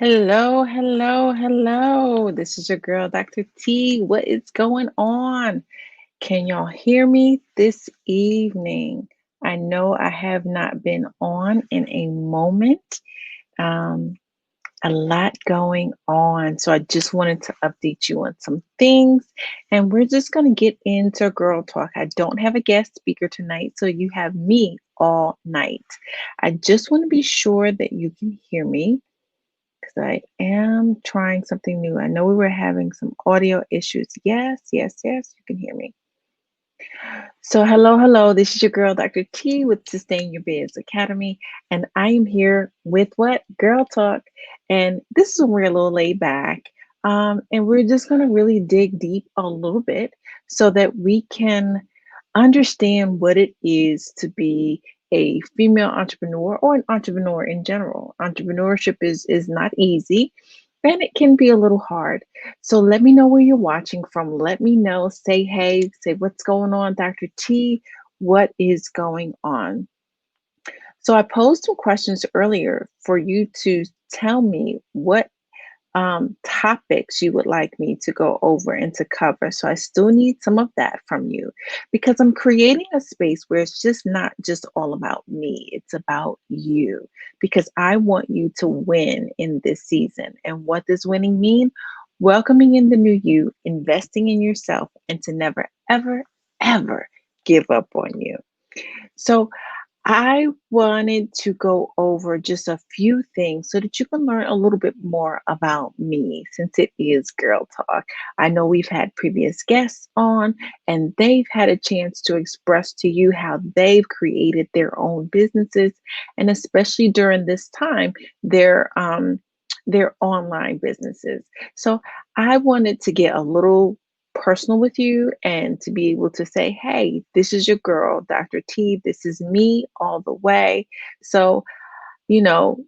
Hello, hello, hello. This is your girl, Dr. T. What is going on? Can y'all hear me this evening? I know I have not been on in a moment. Um, a lot going on. So I just wanted to update you on some things. And we're just going to get into girl talk. I don't have a guest speaker tonight, so you have me all night. I just want to be sure that you can hear me because I am trying something new. I know we were having some audio issues. Yes, yes, yes, you can hear me. So, hello, hello. This is your girl, Dr. T with Sustain Your Biz Academy. And I am here with what? Girl Talk. And this is when we're a little laid back. And we're just going to really dig deep a little bit so that we can understand what it is to be a female entrepreneur or an entrepreneur in general. Entrepreneurship is not easy and it can be a little hard. So let me know where you're watching from. Let me know. Say hey, say what's going on, Dr. T. What is going on? So I posed some questions earlier for you to tell me what topics you would like me to go over and to cover. So I still need some of that from you because I'm creating a space where it's just not just all about me, it's about you because I want you to win in this season. And what does winning mean? Welcoming in the new you, investing in yourself, and to never, ever, ever give up on you. So I wanted to go over just a few things so that you can learn a little bit more about me since it is Girl Talk. I know we've had previous guests on and they've had a chance to express to you how they've created their own businesses and especially during this time, their online businesses. So I wanted to get a little personal with you and to be able to say, hey, this is your girl, Dr. T. This is me all the way. So, you know,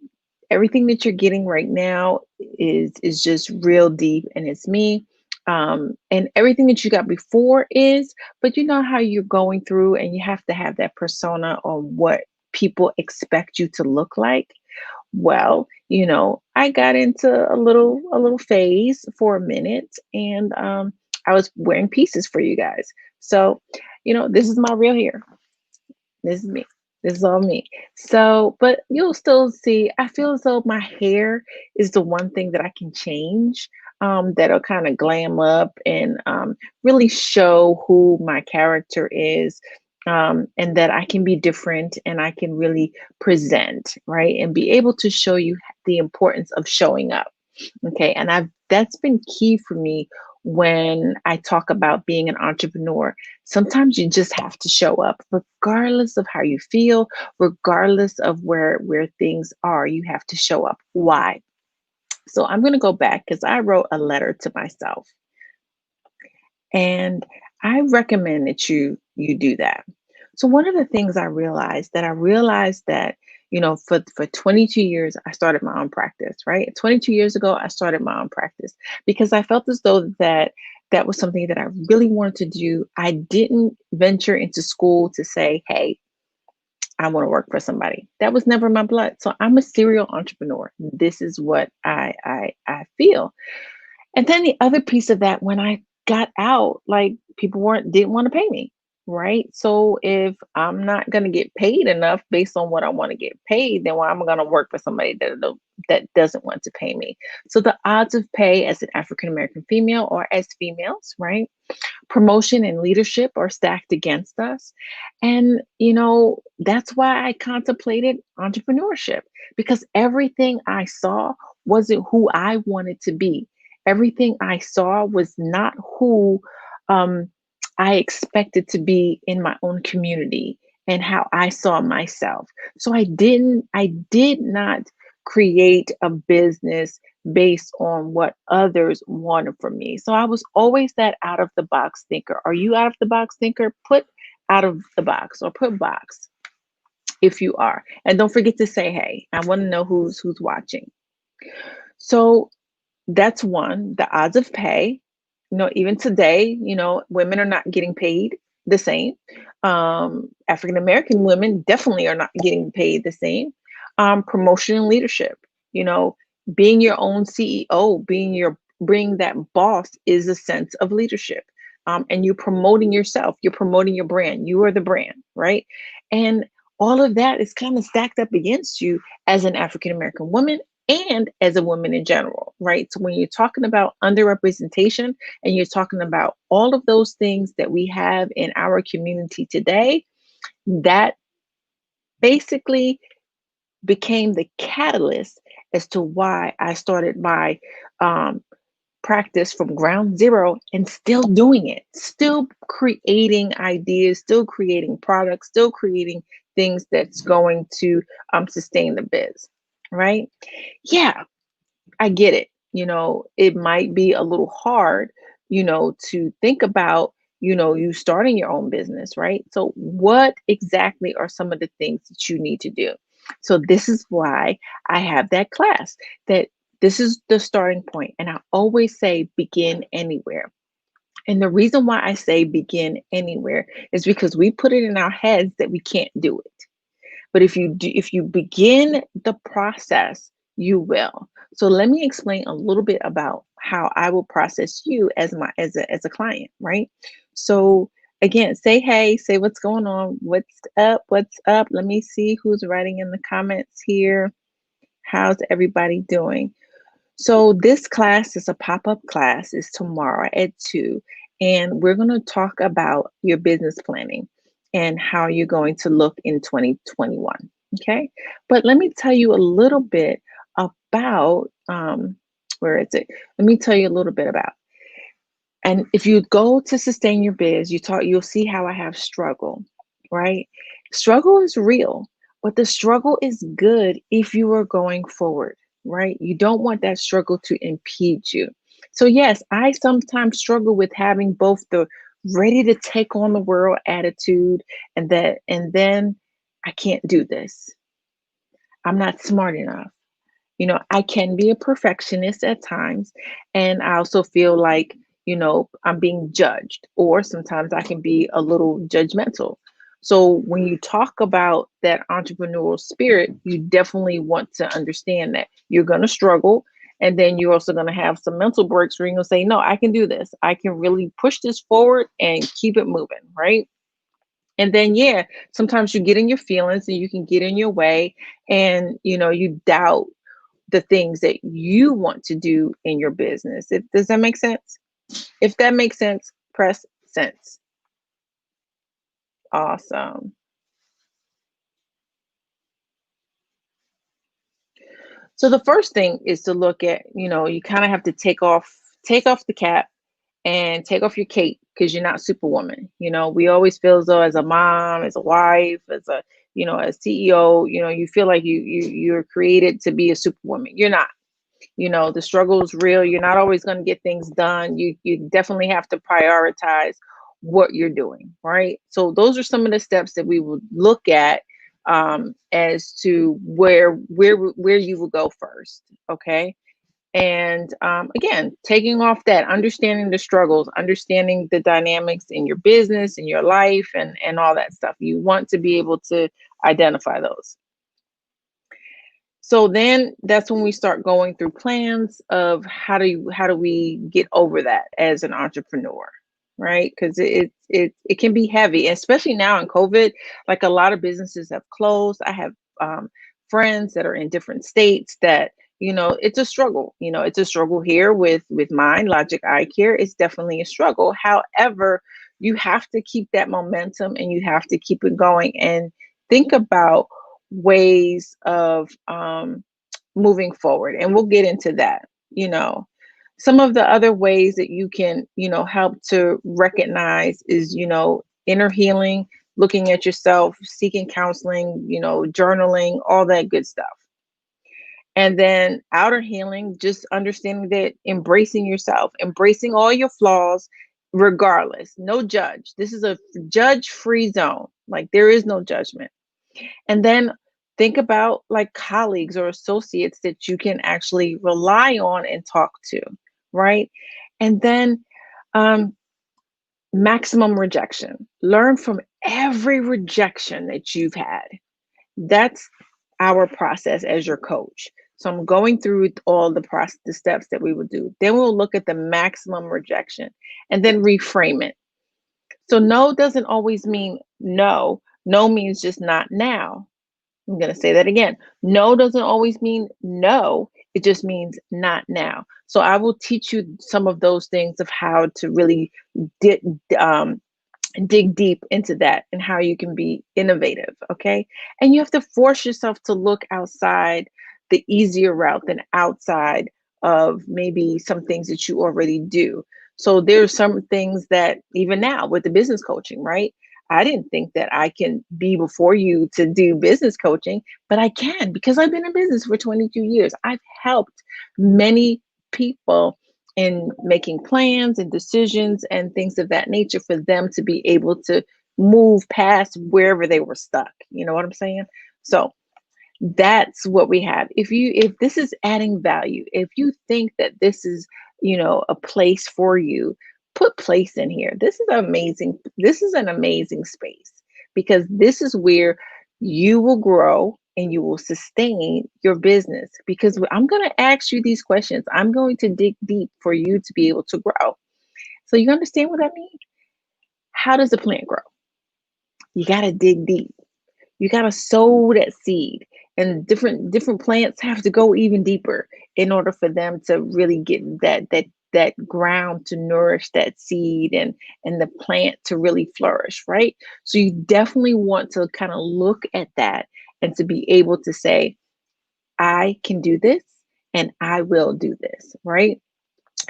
everything that you're getting right now is just real deep and it's me. And everything that you got before is, but you know how you're going through and you have to have that persona on what people expect you to look like. Well, I got into a little phase for a minute and I was wearing pieces for you guys. So, this is my real hair. This is me. This is all me. So, but you'll still see, I feel as though my hair is the one thing that I can change, that'll kind of glam up and really show who my character is, and that I can be different and I can really present, right? And be able to show you the importance of showing up. Okay. And that's been key for me when I talk about being an entrepreneur. Sometimes you just have to show up regardless of how you feel, regardless of where things are, you have to show up. Why? So I'm going to go back because I wrote a letter to myself and I recommend that you do that. So one of the things I realized that for 22 years I started my own practice, right? 22 years ago I started my own practice because I felt as though that was something that I really wanted to do. I didn't venture into school to say, hey, I want to work for somebody. That was never my blood. So I'm a serial entrepreneur. This is what I feel. And then the other piece of that, when I got out, like people didn't want to pay me, right? So if I'm not going to get paid enough based on what I want to get paid, then why am I going to work for somebody that doesn't want to pay me? So the odds of pay as an African American female or as females, right? Promotion and leadership are stacked against us. And, that's why I contemplated entrepreneurship because everything I saw wasn't who I wanted to be. Everything I saw was not who um, I expected to be in my own community and how I saw myself. So I did not create a business based on what others wanted from me. So I was always that out of the box thinker. Are you out of the box thinker? Put out of the box or put box if you are. And don't forget to say hey. I want to know who's watching. So that's one, the odds of pay. Even today, women are not getting paid the same. African American women definitely are not getting paid the same. Promotion and leadership. You know, Being your own CEO, being that boss is a sense of leadership. And you're promoting yourself, you're promoting your brand, you are the brand, right? And all of that is kind of stacked up against you as an African American woman and as a woman in general, right? So when you're talking about underrepresentation and you're talking about all of those things that we have in our community today, that basically became the catalyst as to why I started my um, practice from ground zero and still doing it, still creating ideas, still creating products, still creating things that's going to sustain the biz, right? Yeah, I get it. It might be a little hard, to think about, you starting your own business, right? So, what exactly are some of the things that you need to do? So, this is why I have that class, that this is the starting point. And I always say begin anywhere. And the reason why I say begin anywhere is because we put it in our heads that we can't do it. But if you begin the process, you will. So let me explain a little bit about how I will process you as a client, right? So again, say hey, say what's going on, what's up, what's up. Let me see who's writing in the comments here. How's everybody doing? So this class is a pop-up class. It's tomorrow at 2. And we're going to talk about your business planning and how you're going to look in 2021. Okay. But let me tell you a little bit about where is it? Let me tell you a little bit about. And if you go to sustain your biz, you'll see how I have struggle, right? Struggle is real, but the struggle is good if you are going forward, right? You don't want that struggle to impede you. So yes, I sometimes struggle with having both the ready to take on the world attitude and then I can't do this. I'm not smart enough. I can be a perfectionist at times, and I also feel like, I'm being judged, or sometimes I can be a little judgmental. So when you talk about that entrepreneurial spirit, you definitely want to understand that you're going to struggle. And then you're also going to have some mental breaks where you're going to say, no, I can do this. I can really push this forward and keep it moving, right? And then, yeah, sometimes you get in your feelings and you can get in your way and, you doubt the things that you want to do in your business. Does that make sense? If that makes sense, press sense. Awesome. So the first thing is to look at, you kind of have to take off the cap and take off your cape because you're not superwoman. We always feel as though as a mom, as a wife, as a, as CEO, you feel like you're created to be a superwoman. You're not. The struggle is real. You're not always going to get things done. You definitely have to prioritize what you're doing, right? So those are some of the steps that we will look at as to where you will go first. Okay. And again, taking off that, understanding the struggles, understanding the dynamics in your business, in your life, and all that stuff. You want to be able to identify those. So then that's when we start going through plans of how do we get over that as an entrepreneur, right? Because it can be heavy, especially now in COVID. Like a lot of businesses have closed. I have friends that are in different states that it's a struggle. It's a struggle here with mine, Logic Eye Care. It's definitely a struggle. However, you have to keep that momentum and you have to keep it going and think about ways of moving forward. And we'll get into that. You know, some of the other ways that you can, help to recognize is, inner healing, looking at yourself, seeking counseling, journaling, all that good stuff. And then outer healing, just understanding that embracing yourself, embracing all your flaws, regardless, no judge. This is a judge free zone. Like there is no judgment. And then think about like colleagues or associates that you can actually rely on and talk to, right? And then um, maximum rejection. Learn from every rejection that you've had. That's our process as your coach. So I'm going through all the steps that we will do. Then we'll look at the maximum rejection and then reframe it. So no doesn't always mean no. No means just not now. I'm going to say that again. No doesn't always mean no. It just means not now. So I will teach you some of those things of how to really di- um, dig deep into that and how you can be innovative. Okay. And you have to force yourself to look outside the easier route than outside of maybe some things that you already do. So there's some things that even now with the business coaching, right? I didn't think that I can be before you to do business coaching, but I can because I've been in business for 22 years. I've helped many people in making plans and decisions and things of that nature for them to be able to move past wherever they were stuck. You know what I'm saying? So that's what we have. If this is adding value, if you think that this is, a place for you, put place in here. This is an amazing space because this is where you will grow and you will sustain your business because I'm going to ask you these questions. I'm going to dig deep for you to be able to grow. So you understand what I mean? How does a plant grow? You got to dig deep. You got to sow that seed, and different plants have to go even deeper in order for them to really get that ground to nourish that seed and the plant to really flourish, right? So you definitely want to kind of look at that and to be able to say, I can do this and I will do this, right?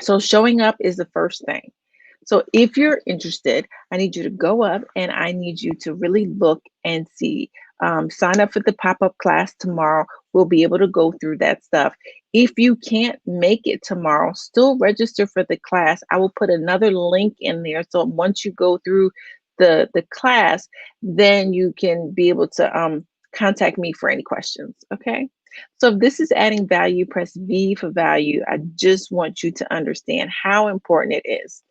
So showing up is the first thing. So if you're interested, I need you to go up and I need you to really look and see. Sign up for the pop-up class tomorrow. We'll be able to go through that stuff. If you can't make it tomorrow, still register for the class. I will put another link in there. So once you go through the class, then you can be able to contact me for any questions. Okay. So if this is adding value, press V for value. I just want you to understand how important it is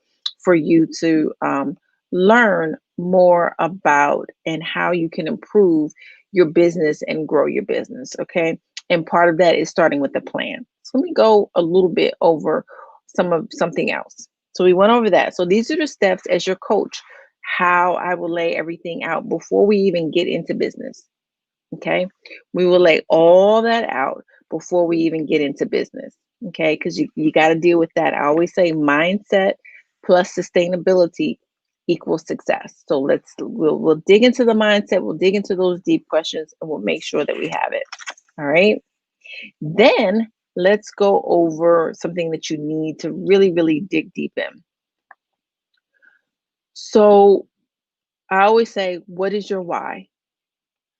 for you to learn more about and how you can improve your business and grow your business. Okay. And part of that is starting with a plan. So let me go a little bit over something else. So we went over that. So these are the steps as your coach, how I will lay everything out before we even get into business. Okay. We will lay all that out before we even get into business. Okay. Because you got to deal with that. I always say mindset plus sustainability equals success. So we'll dig into the mindset, we'll dig into those deep questions, and we'll make sure that we have it. All right. Then let's go over something that you need to really, really dig deep in. So I always say, what is your why?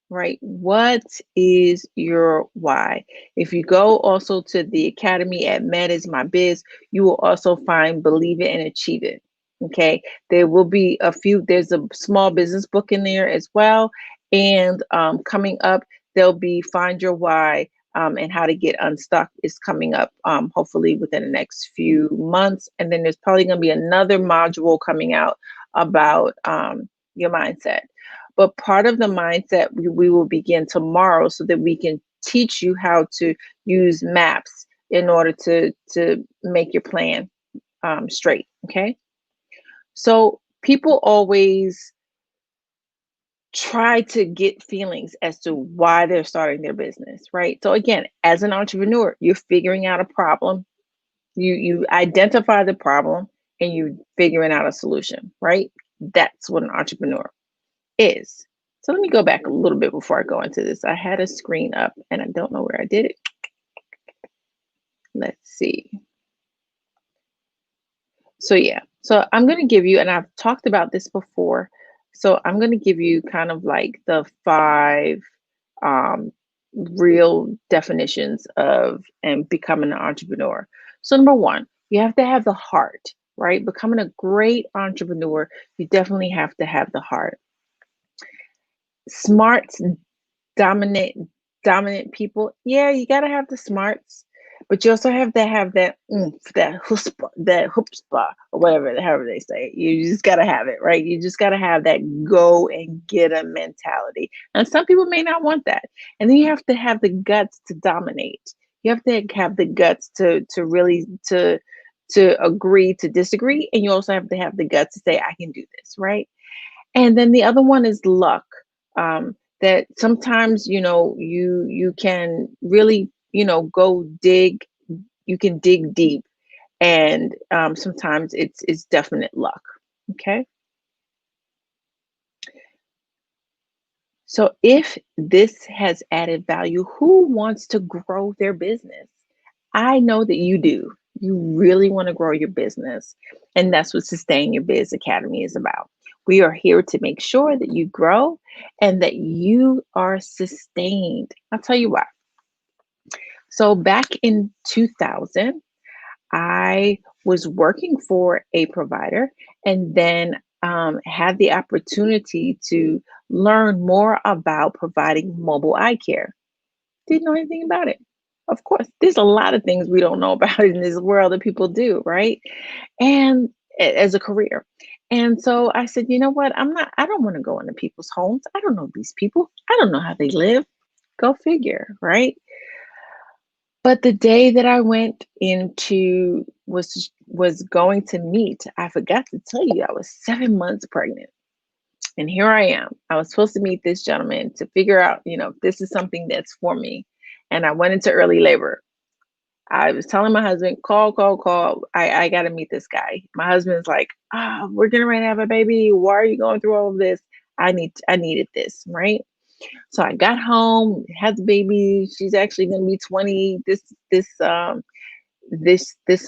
Right? What is your why? If you go also to the academy at Med is My Biz, you will also find Believe It and Achieve It. Okay. There will be there's a small business book in there as well. And coming up, there'll be Find Your Why and How to Get Unstuck is coming up hopefully within the next few months. And then there's probably going to be another module coming out about your mindset. But part of the mindset we will begin tomorrow so that we can teach you how to use maps in order to make your plan straight. Okay. So people always try to get feelings as to why they're starting their business, right? So again, as an entrepreneur, you're figuring out a problem. You identify the problem and you figuring out a solution, right? That's what an entrepreneur is. So let me go back a little bit before I go into this. I had a screen up and I don't know where I did it. Let's see. So yeah, so I'm going to give you, and I've talked about this before. So I'm going to give you kind of like the 5 um, real definitions of and becoming an entrepreneur. So number 1, you have to have the heart, right? Becoming a great entrepreneur, you definitely have to have the heart. Smarts dominant people. Yeah, you gotta have the smarts, but you also have to have that that chutzpah, or whatever, however they say it. You just gotta have it, right? You just gotta have that go and get a mentality. And some people may not want that. And then you have to have the guts to dominate. You have to have the guts to really to agree to disagree, and you also have to have the guts to say, I can do this, right? And then the other one is luck. That sometimes, you can really, go dig, you can dig deep, and sometimes it's definite luck. Okay. So if this has added value, who wants to grow their business? I know that you do. You really want to grow your business. And that's what Sustain Your Biz Academy is about. We are here to make sure that you grow and that you are sustained. I'll tell you why. So back in 2000, I was working for a provider and then had the opportunity to learn more about providing mobile eye care. Didn't know anything about it. Of course, there's a lot of things we don't know about in this world that people do, right? And as a career. And so I said, you know what? I don't want to go into people's homes. I don't know these people. I don't know how they live. Go figure, right? But the day that I went into was going to meet, I forgot to tell you I was 7 months pregnant. And here I am. I was supposed to meet this gentleman to figure out, if this is something that's for me. And I went into early labor. I was telling my husband, call, call, call. I got to meet this guy. My husband's like, we're getting ready to have a baby. Why are you going through all of this? I needed this, right? So I got home, had the baby. She's actually going to be 20 this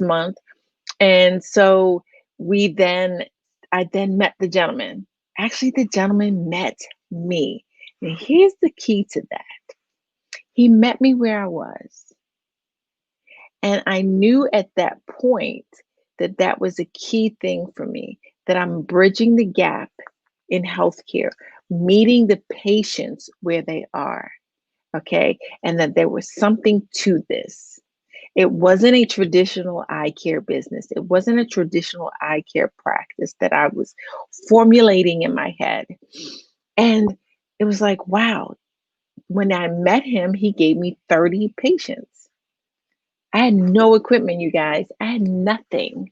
month. And so we then I then met the gentleman. Actually, the gentleman met me. And here's the key to that. He met me where I was. And I knew at that point that that was a key thing for me, that I'm bridging the gap in healthcare, meeting the patients where they are. Okay. And that there was something to this. It wasn't a traditional eye care business. It wasn't a traditional eye care practice that I was formulating in my head. And it was like, wow, when I met him, he gave me 30 patients. I had no equipment, you guys. I had nothing.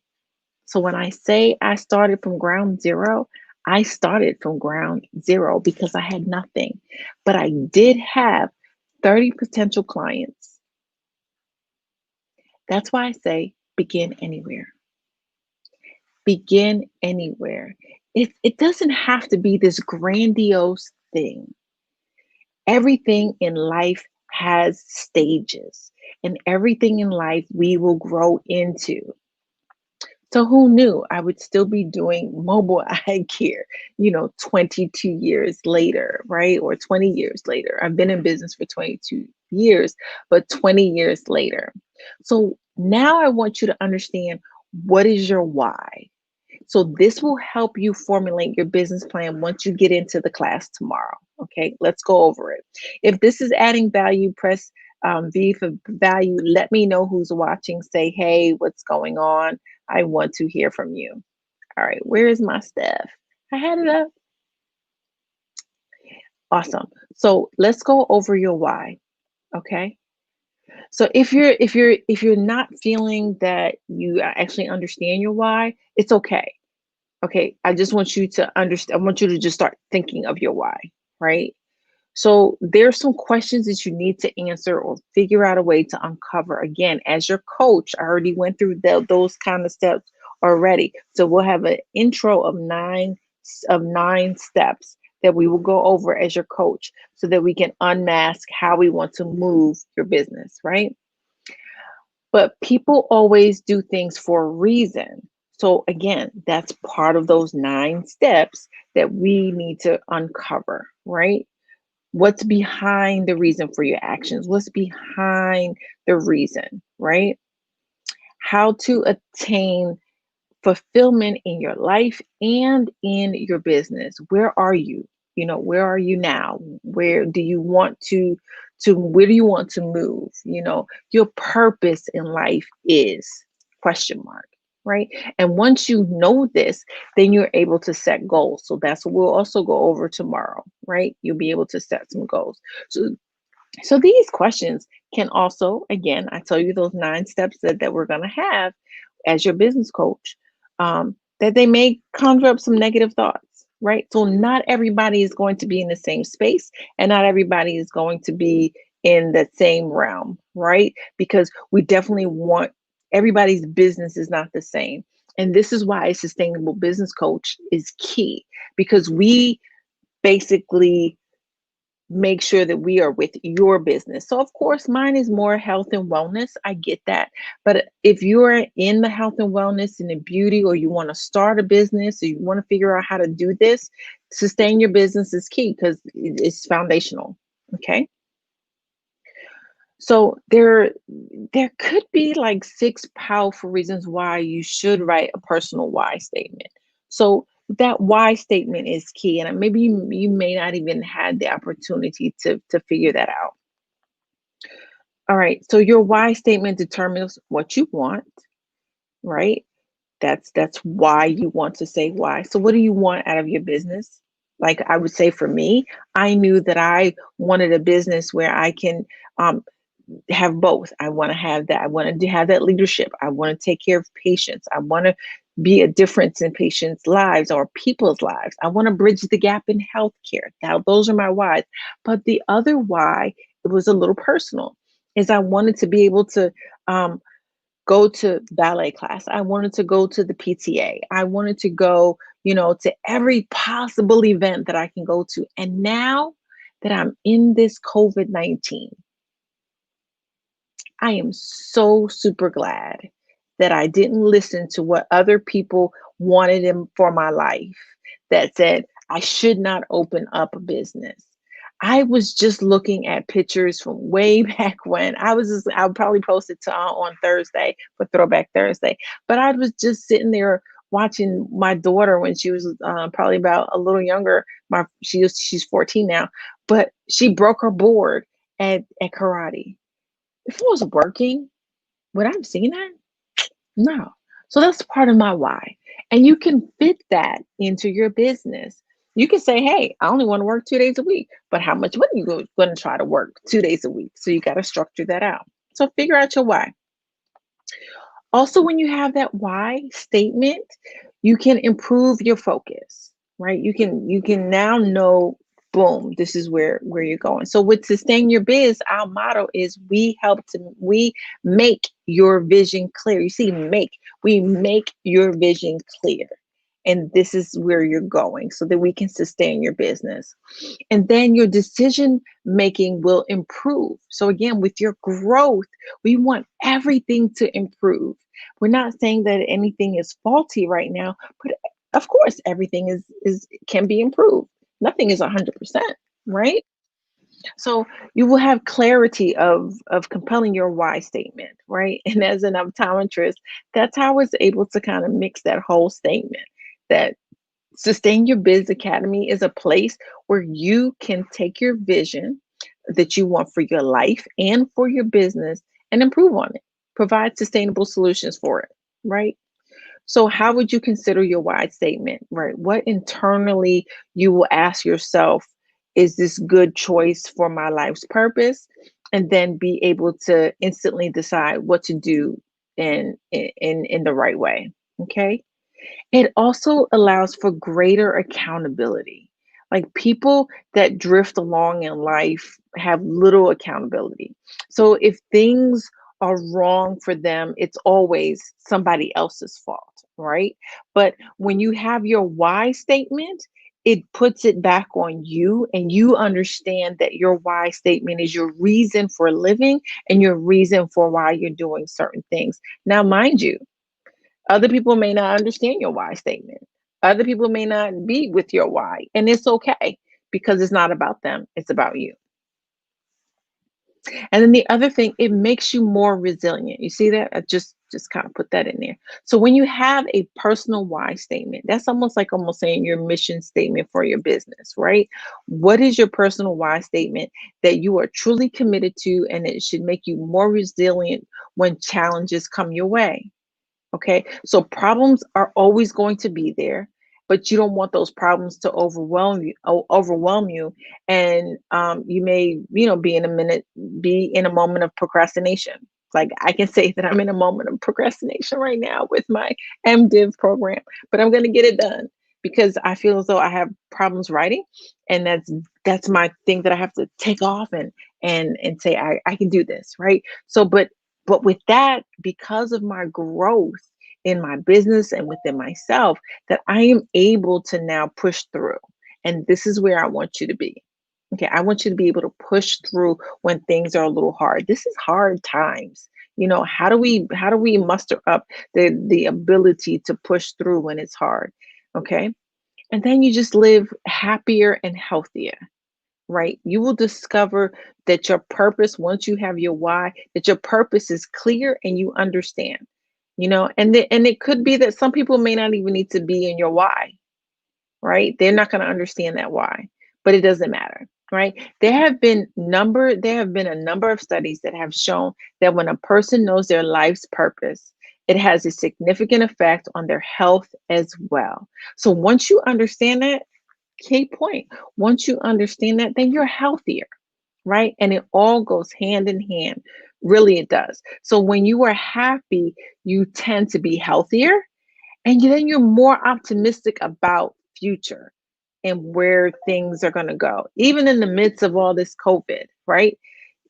So when I say I started from ground zero, I started from ground zero because I had nothing. But I did have 30 potential clients. That's why I say begin anywhere. Begin anywhere. It doesn't have to be this grandiose thing. Everything in life has stages, and everything in life we will grow into. So who knew I would still be doing mobile eye care, 22 years later, right? Or 20 years later. I've been in business for 22 years, but 20 years later. So now I want you to understand, what is your why? So this will help you formulate your business plan once you get into the class tomorrow. Okay, let's go over it. If this is adding value, press V for value. Let me know who's watching. Say, hey, what's going on? I want to hear from you. All right, where is my staff? I had it up. Awesome. So let's go over your why. Okay. So if you're not feeling that you actually understand your why, it's okay. Okay, I just want you to understand. I want you to just start thinking of your why, right? So there's some questions that you need to answer or figure out a way to uncover. Again, as your coach, I already went through those kind of steps already. So we'll have an intro of nine steps that we will go over as your coach so that we can unmask how we want to move your business, right? But people always do things for a reason. So again, that's part of those 9 steps that we need to uncover, right? What's behind the reason for your actions? What's behind the reason, right? How to attain fulfillment in your life and in your business. Where are you? Where are you now? Where do you want to where do you want to move? Your purpose in life is question mark, right? And once you know this, then you're able to set goals. So that's what we'll also go over tomorrow, right? You'll be able to set some goals. So these questions, can also, again, I tell you those 9 steps that we're going to have as your business coach, that they may conjure up some negative thoughts, right? So not everybody is going to be in the same space, and not everybody is going to be in the same realm, right? Because we definitely want, everybody's business is not the same. And this is why a sustainable business coach is key, because we basically make sure that we are with your business. So of course, mine is more health and wellness. I get that. But if you're in the health and wellness and the beauty, or you want to start a business, or you want to figure out how to do this, sustain your business is key because it's foundational. Okay. So there could be like 6 powerful reasons why you should write a personal why statement. So that why statement is key, and maybe you may not even had the opportunity to figure that out. All right. So your why statement determines what you want, right? That's why you want to say why. So what do you want out of your business? Like I would say for me, I knew that I wanted a business where I can um, have both. I want to have that. I want to have that leadership. I want to take care of patients. I want to be a difference in patients' lives or people's lives. I want to bridge the gap in healthcare. Now, those are my whys. But the other why, it was a little personal, is I wanted to be able to um, go to ballet class. I wanted to go to the PTA. I wanted to go, to every possible event that I can go to. And now that I'm in this COVID-19, I am so super glad that I didn't listen to what other people wanted for my life, that said I should not open up a business. I was just looking at pictures from way back when. I'll probably post it on Thursday for Throwback Thursday. But I was just sitting there watching my daughter when she was probably about a little younger. She's 14 now, but she broke her board at karate. If it was working, would I have seen that? No. So that's part of my why. And you can fit that into your business. You can say, hey, I only want to work 2 days a week, but how much money you going to try to work 2 days a week? So you got to structure that out. So figure out your why. Also, when you have that why statement, you can improve your focus, right? You can now know, boom, this is where you're going. So with Sustain Your Biz, our motto is we make your vision clear. You see, we make your vision clear. And this is where you're going so that we can sustain your business. And then your decision making will improve. So again, with your growth, we want everything to improve. We're not saying that anything is faulty right now, but of course everything is can be improved. Nothing is 100%, right? So you will have clarity of compelling your why statement, right? And as an optometrist, that's how I was able to kind of mix that whole statement, that Sustain Your Biz Academy is a place where you can take your vision that you want for your life and for your business and improve on it, provide sustainable solutions for it, right? So, how would you consider your why statement, right? What internally you will ask yourself, is this good choice for my life's purpose? And then be able to instantly decide what to do in the right way. Okay. It also allows for greater accountability. Like people that drift along in life have little accountability. So if things are wrong for them, it's always somebody else's fault, right? But when you have your why statement, it puts it back on you, and you understand that your why statement is your reason for living and your reason for why you're doing certain things. Now, mind you, other people may not understand your why statement. Other people may not be with your why, and it's okay because it's not about them, it's about you. And then the other thing, it makes you more resilient. You see that? I just kind of put that in there. So when you have a personal why statement, that's almost saying your mission statement for your business, right? What is your personal why statement that you are truly committed to, and it should make you more resilient when challenges come your way? Okay. So problems are always going to be there. but you don't want those problems to overwhelm you, and you may, be in a moment of procrastination. Like, I can say that I'm in a moment of procrastination right now with my MDiv program, but I'm going to get it done because I feel as though I have problems writing, and that's my thing that I have to take off and say I can do this, right? So, but with that, because of my growth in my business and within myself, that I am able to now push through. And this is where I want you to be. Okay, I want you to be able to push through when things are a little hard. This is hard times. How do we muster up the ability to push through when it's hard? Okay? And then you just live happier and healthier, right? You will discover that your purpose, once you have your why, that your purpose is clear and you understand. And it could be that some people may not even need to be in your why, right? They're not going to understand that why, but it doesn't matter, right? There have been a number of studies that have shown that when a person knows their life's purpose, it has a significant effect on their health as well. So once you understand that, key point, once you understand that, then you're healthier, right? And it all goes hand in hand. Really, it does. So when you are happy, you tend to be healthier, and then you're more optimistic about future and where things are going to go, even in the midst of all this COVID, right?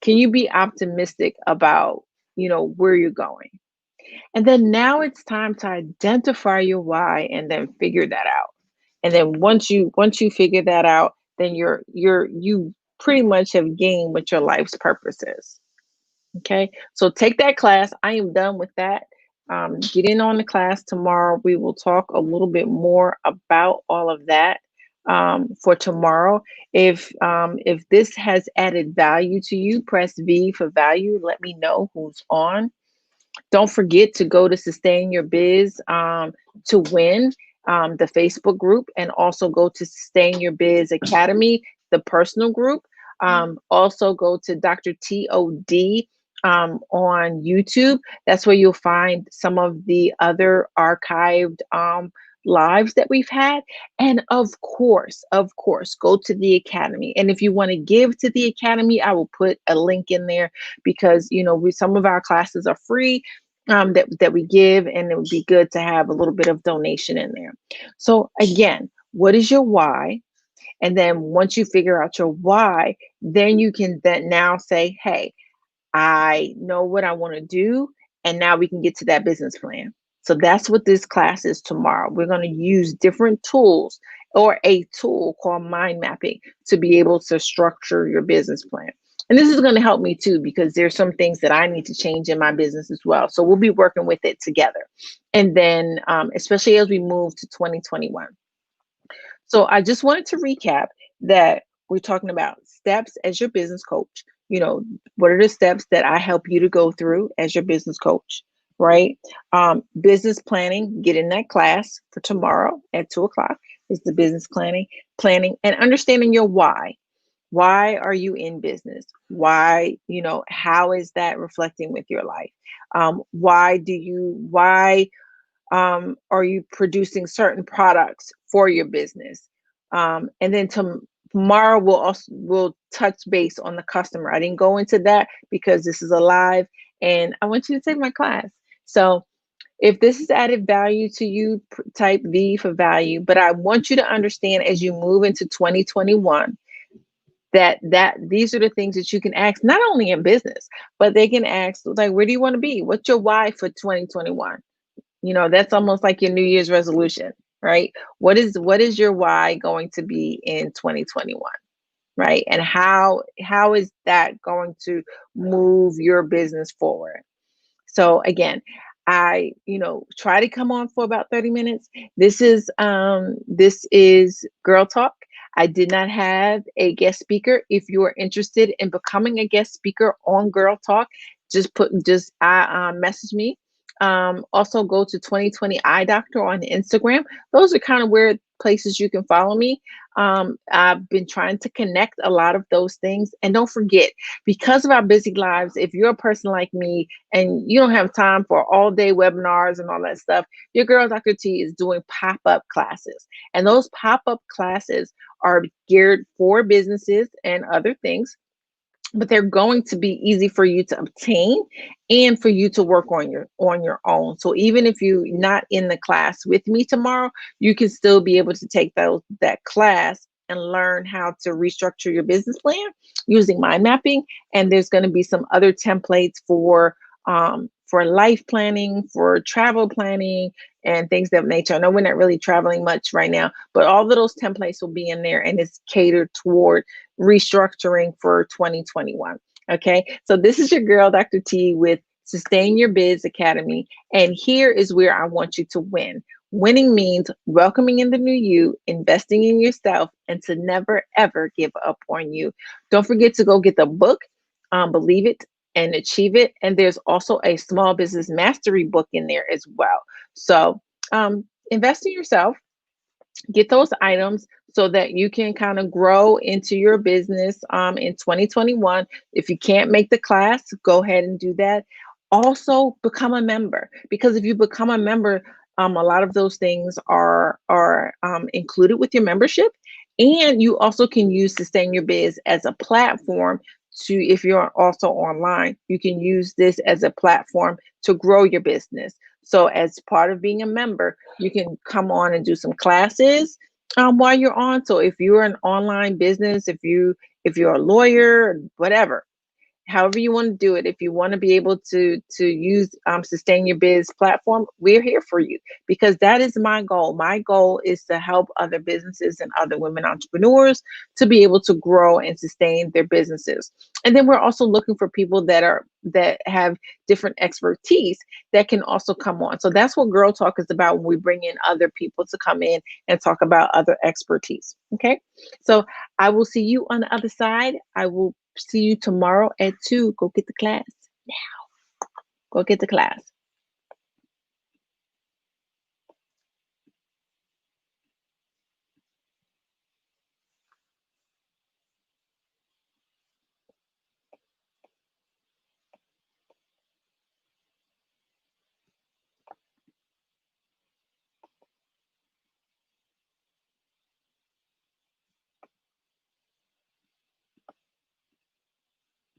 Can you be optimistic about, where you're going? And then now it's time to identify your why and then figure that out. And then once you figure that out, then you pretty much have gained what your life's purpose is. Okay, so take that class. I am done with that. Get in on the class tomorrow. We will talk a little bit more about all of that for tomorrow. If this has added value to you, press V for value. Let me know who's on. Don't forget to go to Sustain Your Biz to win the Facebook group, and also go to Sustain Your Biz Academy, the personal group. Also go to Dr.T on YouTube. That's where you'll find some of the other archived lives that we've had. And of course, go to the Academy. And if you want to give to the Academy, I will put a link in there because some of our classes are free, that we give, and it would be good to have a little bit of donation in there. So again, what is your why? And then once you figure out your why, then you can then now say, hey, I know what I want to do, and now we can get to that business plan. So that's what this class is tomorrow. We're going to use different tools, or a tool called mind mapping, to be able to structure your business plan. And this is going to help me too, because there's some things that I need to change in my business as well. So we'll be working with it together. And then, especially as we move to 2021. So I just wanted to recap that we're talking about steps as your business coach. What are the steps that I help you to go through as your business coach, right? Business planning, get in that class for tomorrow at 2 o'clock is the business planning, and understanding your why. Why are you in business? Why, how is that reflecting with your life? Why are you producing certain products for your business? And then tomorrow we'll touch base on the customer. I didn't go into that because this is a live, and I want you to take my class. So if this has added value to you, type V for value. But I want you to understand, as you move into 2021, that these are the things that you can ask, not only in business, but they can ask, like, where do you want to be? What's your why for 2021? That's almost like your New Year's resolution, right? What is your why going to be in 2021, right? And how is that going to move your business forward? So again, I, try to come on for about 30 minutes. This is Girl Talk. I did not have a guest speaker. If you are interested in becoming a guest speaker on Girl Talk, just message me Also go to 2020 Eye Doctor on Instagram. Those are kind of where places you can follow me. I've been trying to connect a lot of those things. And don't forget, because of our busy lives, if you're a person like me and you don't have time for all day webinars and all that stuff, your girl Dr. T is doing pop up classes. And those pop up classes are geared for businesses and other things, but they're going to be easy for you to obtain and for you to work on your own. So even if you're not in the class with me tomorrow, you can still be able to take that class and learn how to restructure your business plan using mind mapping. And there's going to be some other templates for life planning, for travel planning, and things of that nature. I know we're not really traveling much right now, but all of those templates will be in there, and it's catered toward restructuring for 2021. Okay, so this is your girl, Dr. T, with Sustain Your Biz Academy. And here is where I want you to win. Winning means welcoming in the new you, investing in yourself, and to never, ever give up on you. Don't forget to go get the book, Believe It and Achieve It. And there's also a small business mastery book in there as well. So invest in yourself, get those items so that you can kind of grow into your business in 2021. If you can't make the class, go ahead and do that. Also become a member, because if you become a member, a lot of those things are included with your membership. And you also can use Sustain Your Biz as a platform to, if you're also online, you can use this as a platform to grow your business. So as part of being a member, you can come on and do some classes while you're on. So if you're an online business, if you're a lawyer, whatever, however you want to do it, if you want to be able to use Sustain Your Biz platform, we're here for you, because that is my goal. My goal is to help other businesses and other women entrepreneurs to be able to grow and sustain their businesses. And then we're also looking for people that have different expertise that can also come on. So that's what Girl Talk is about, when we bring in other people to come in and talk about other expertise. Okay, so I will see you on the other side. I will see you tomorrow at 2. Go get the class now. Go get the class.